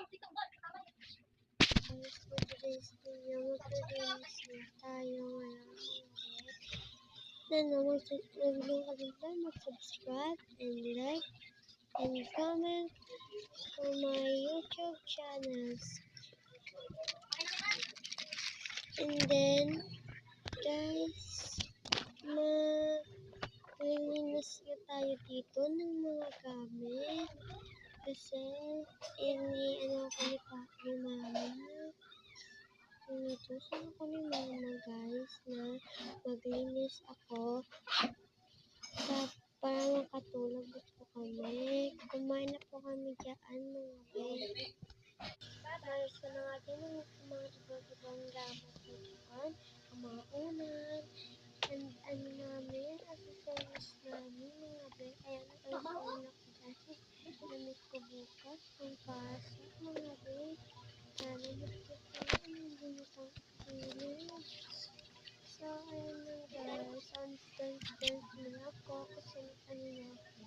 Guys, for today's video, maglilinis na tayo ngayon. Huwag niyong kalimutan mag-subscribe and like and comment for my YouTube channels. And then, guys, maglilinis na tayo dito ng mga gamit. Kasi, ano ko ni Mama. Inutusan ako ni Mama, guys, na maglinis ako para makatulog po kami. Kumain na po kami dyan, mga guys. Malis ko na natin ang mga ibang gamit ko dyan. Ang mga unan, and ano namin, accessories namin, mga guys. Ayan, nagkaroon ako dyan. Gamit ko bukas, ang pasok, mga guys. Sana gusto ko na hindi na pang ilis. So, ayun lang guys. Dance na ako kasi ano na ako.